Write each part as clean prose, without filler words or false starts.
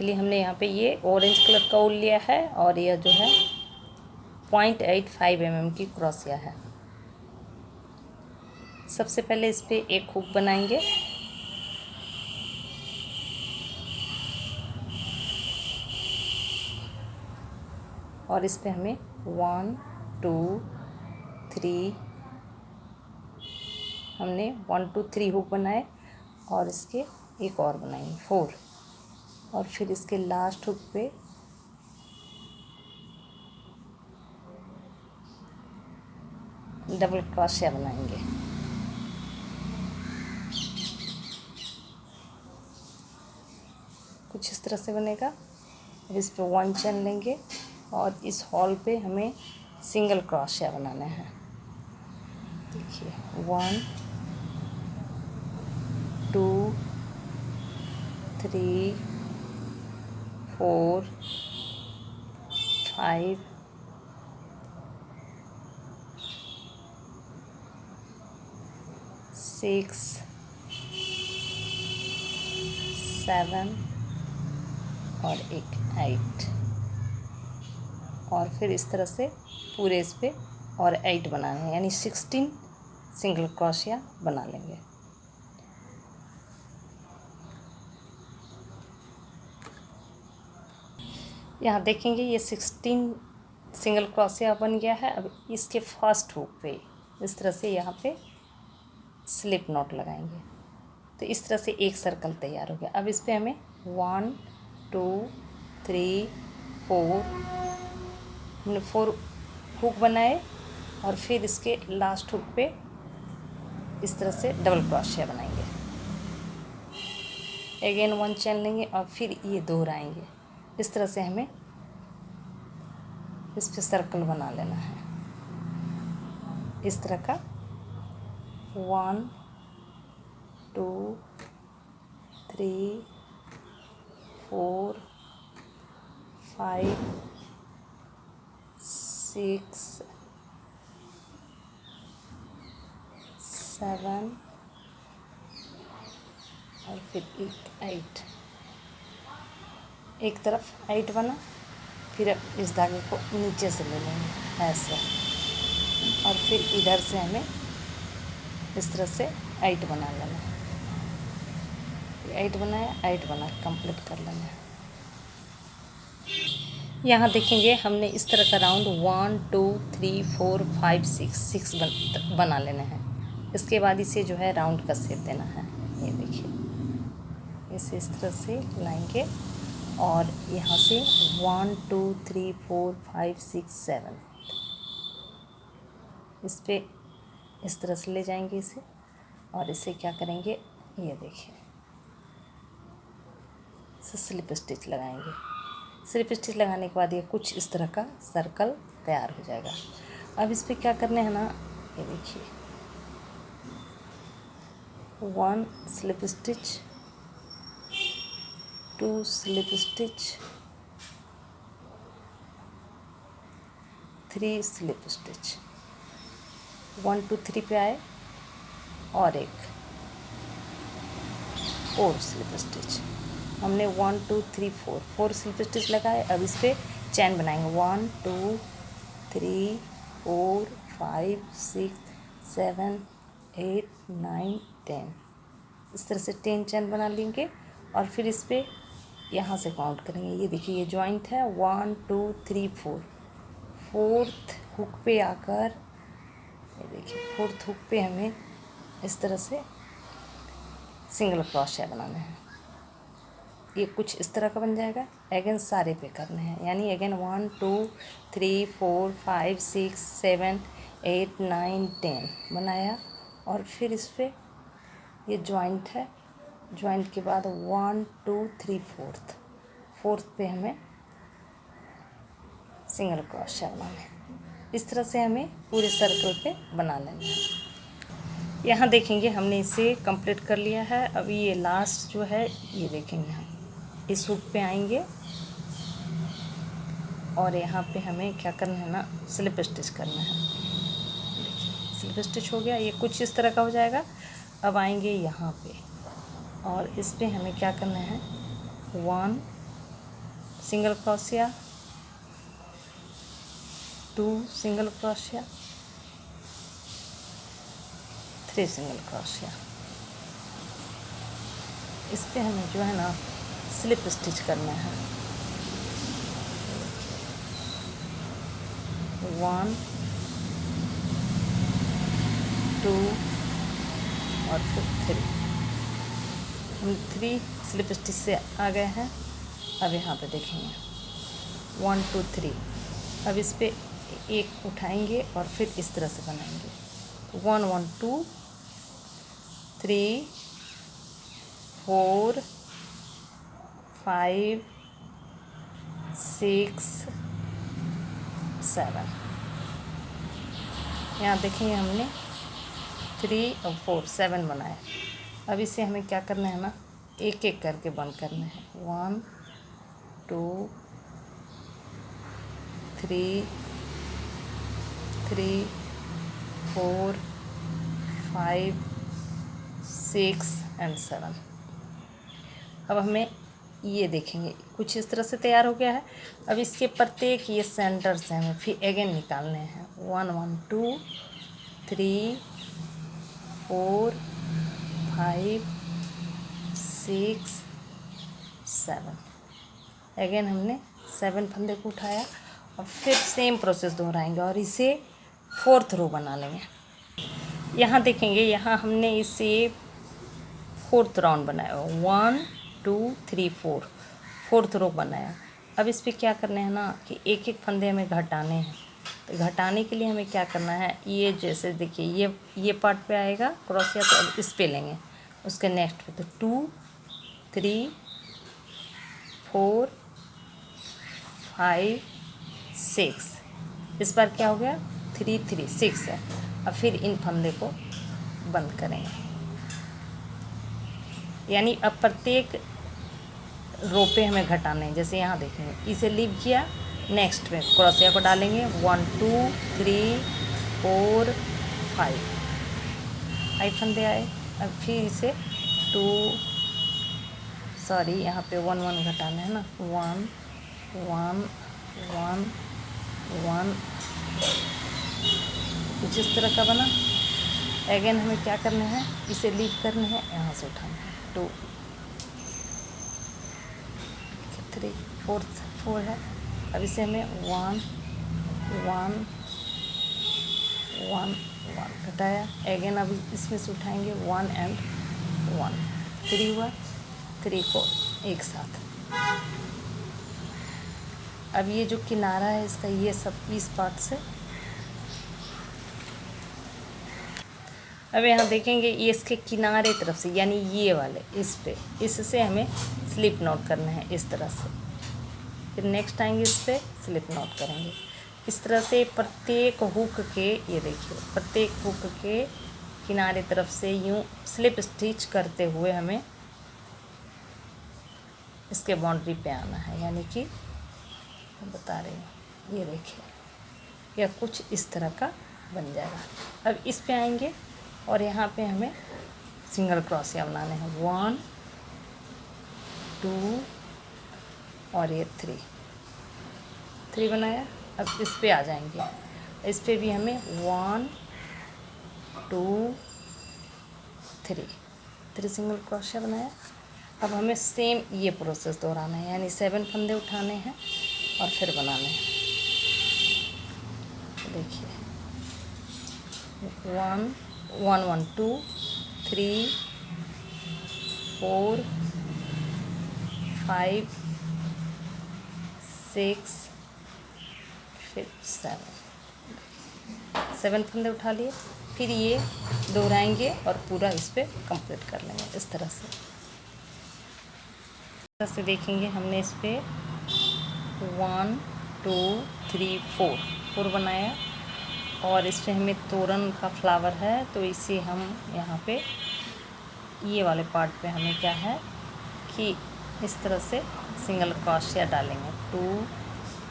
के लिए हमने यहाँ पे ये ऑरेंज कलर का ऊल लिया है और यह जो है 0.85 mm की क्रोशिया है। सबसे पहले इस पर एक हुक बनाएंगे। और इस पे हमें 1 2 3 हमने 1 2 3 हुक बनाए और इसके एक और बनाएंगे 4 और फिर इसके लास्ट हुक पे डबल क्रोशिया बनाएंगे। कुछ इस तरह से बनेगा। अब इस पे 1 चेन लेंगे और इस हॉल पे हमें सिंगल क्रोशिया बनाना है। देखिए 1 2 3 4 5 6 7 और एक 8 और फिर इस तरह से पूरे इस पे और 8 बनाने हैं, यानी 16 सिंगल क्रोशिया बना लेंगे। यहाँ देखेंगे ये 16 सिंगल क्रोशिया बन गया है। अब इसके फर्स्ट हुक पे इस तरह से यहाँ पे स्लिप नॉट लगाएंगे तो इस तरह से एक सर्कल तैयार हो गया। अब इस पे हमें 1 2 3 4 हमने 4 हुक बनाए और फिर इसके लास्ट हुक पे इस तरह से डबल क्रोशिया बनाएंगे। अगेन 1 चेन लेंगे और फिर ये दोहराएंगे। इस तरह से हमें इस पे सर्कल बना लेना है। इस तरह का 1 2 3 4 5 6 7 और फिर 8 एक तरफ 8 बना। फिर अब इस धागे को नीचे से ले लेंगे ऐसे और फिर इधर से हमें इस तरह से 8 बना लेना है। 8 बनाया 8 बना कंप्लीट कर लेना है। यहाँ देखेंगे हमने इस तरह का राउंड 1 2 3 4 5 6 बना लेना है। इसके बाद इसे जो है राउंड का शेप देना है। ये देखिए इसे इस तरह से लाएंगे और यहाँ से 1 2 3 4 5 6 7 इस पे इस तरह से ले जाएंगे इसे और इसे क्या करेंगे, ये देखिए इसे स्लिप स्टिच लगाएंगे। स्लिप स्टिच लगाने के बाद ये कुछ इस तरह का सर्कल तैयार हो जाएगा। अब इस पे क्या करना है ना, ये देखिए 1 slip stitch 2 slip stitch 3 slip stitch 1 2 3 पे आए और एक 4 स्लिप स्टिच हमने 1 2 3 4 स्लिप स्टिच लगाए। अब इस पर चैन बनाएंगे 1 2 3 4 5 6 7 8 9 10 इस तरह से 10 चैन बना लेंगे और फिर इस पर यहाँ से काउंट करेंगे। ये देखिए ये जॉइंट है 1 2 3 4 फोर्थ हुक पे आकर ये देखिए फोर्थ हुक पे हमें इस तरह से सिंगल क्रोशिया बनाना है। ये कुछ इस तरह का बन जाएगा। अगेन सारे पे करने हैं, यानी अगेन 1 2 3 4 5 6 7 8 9 10 बनाया और फिर इस पर ये जॉइंट है। जॉइंट के बाद 1 2 3 फोर्थ पे हमें सिंगल क्रोशिया बनाना है। इस तरह से हमें पूरे सर्कल पे बना लेना है। यहाँ देखेंगे हमने इसे कंप्लीट कर लिया है। अभी ये लास्ट जो है ये देखेंगे हम इस हुक पे आएंगे और यहाँ पे हमें क्या करना है ना, स्लिप स्टिच करना है। देखिए स्लिप स्टिच हो गया, ये कुछ इस तरह का हो जाएगा। अब आएंगे यहाँ पे और इस पे हमें क्या करना है 1 single crochet, 2 single crochet, 3 single crochet. इस पे हमें जो है ना स्लिप स्टिच करना है। 1 2 और फिर 3। हम 3 स्लिप स्टिच से आ गए हैं। अब यहाँ पे देखेंगे 1 2 3। अब इस पे एक उठाएंगे और फिर इस तरह से बनाएंगे। 1 1 2 3 4 5 6 7। यहाँ देखेंगे हमने 3 और 4 7 बनाए। अब इसे हमें क्या करना है ना, एक एक करके बंद करना है। 1 2 3 3 4 5 6 एंड 7। अब हमें ये देखेंगे कुछ इस तरह से तैयार हो गया है। अब इसके प्रत्येक ये सेंटर से हमें फिर अगेन निकालने हैं। 1 1 2 3 4 5 6 7। अगेन हमने 7 फंदे को उठाया और फिर सेम प्रोसेस दोहराएंगे और इसे 4th रो बना लेंगे। यहाँ देखेंगे, यहाँ हमने इसे 4th राउंड बनाया। 1 2 3 4 4th रो बनाया। अब इस पर क्या करना है ना कि एक एक फंदे हमें घटाने हैं। तो घटाने के लिए हमें क्या करना है, ये जैसे देखिए ये पार्ट पे आएगा क्रोशिया, तो अब इस पे लेंगे उसके नेक्स्ट पे। तो 2 3 4 5 6। इस बार क्या हो गया 3 3 6 है। अब फिर इन फंदे को बंद करेंगे। यानी अब प्रत्येक रो पे हमें घटाने हैं। जैसे यहाँ देखेंगे, इसे लीव किया, नेक्स्ट में क्रोशिया को डालेंगे। 1 2 3 4 5 फंदे आए। अब फिर इसे 2 सॉरी यहाँ पे 1 1 घटाना है ना। 1 1 1 1 कुछ इस तरह का बना। अगेन हमें क्या करना है, इसे लीव करना है, यहाँ से उठाना है। 2 3 4 है। अब इसे हमें 1 1 1 1 घटाया। अगेन अब इसमें से उठाएंगे 1 एंड 1 3 हुआ। 3 को एक साथ। अब ये जो किनारा है इसका, ये सब इस पार्ट से, अब यहाँ देखेंगे ये इसके किनारे तरफ से, यानी ये वाले इस पे, इससे हमें स्लिप नॉट करना है इस तरह से। फिर नेक्स्ट आएंगे इस पे स्लिप नॉट करेंगे। इस तरह से प्रत्येक हुक के, ये देखिए प्रत्येक हुक के किनारे तरफ से यूँ स्लिप स्टिच करते हुए हमें इसके बाउंड्री पे आना है। यानी कि मैं बता रही हूँ, ये देखिए यह कुछ इस तरह का बन जाएगा। अब इस पे आएंगे और यहाँ पे हमें सिंगल क्रोशिया बनाने हैं। 1 2 और ये 3 बनाया। अब इस पे आ जाएंगे, इस पे भी हमें 1 2 3 सिंगल क्रोशिया बनाया। अब हमें सेम ये प्रोसेस दोहराना है, यानी 7 फंदे उठाने हैं और फिर बनाने हैं। देखिए 1 1 1 2 3 4 5 6 फिर 7 फंदे उठा लिए। फिर ये दोहराएंगे और पूरा इस पे कंप्लीट कर लेंगे इस तरह से देखेंगे। हमने इस पे 1 2 3 4 बनाया और इस पे हमें तोरण का फ्लावर है, तो इसे हम यहाँ पे ये वाले पार्ट पे हमें क्या है कि इस तरह से सिंगल क्रोशिया डालेंगे। 2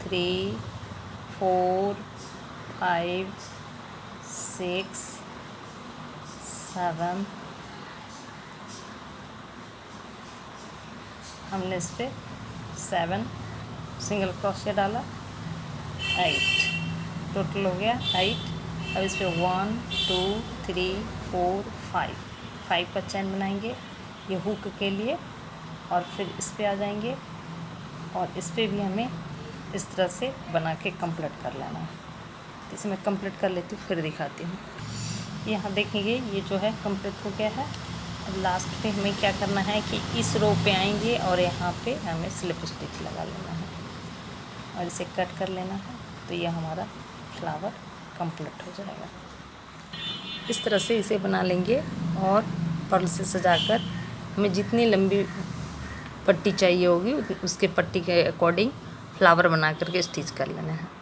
3 4 5 6 7। हमने इस पे 7 सिंगल क्रोशिया डाला, 8 टोटल हो गया 8। अब इस पर 1 2 3 4 5 का चैन बनाएंगे ये हुक के लिए, और फिर इस पे आ जाएंगे और इस पे भी हमें इस तरह से बना के कंप्लीट कर लेना है। तो इसे मैं कंप्लीट कर लेती हूँ फिर दिखाती हूँ। यहाँ देखेंगे ये जो है कंप्लीट हो गया है। अब लास्ट पे हमें क्या करना है कि इस रो पे आएंगे और यहाँ पे हमें स्लिप स्टिच लगा लेना है और इसे कट कर लेना है। तो ये हमारा फ्लावर कंप्लीट हो जाएगा। इस तरह से इसे बना लेंगे और पर्ल से सजाकर हमें जितनी लंबी पट्टी चाहिए होगी उसके पट्टी के अकॉर्डिंग फ्लावर बना करके स्टिच कर लेना है।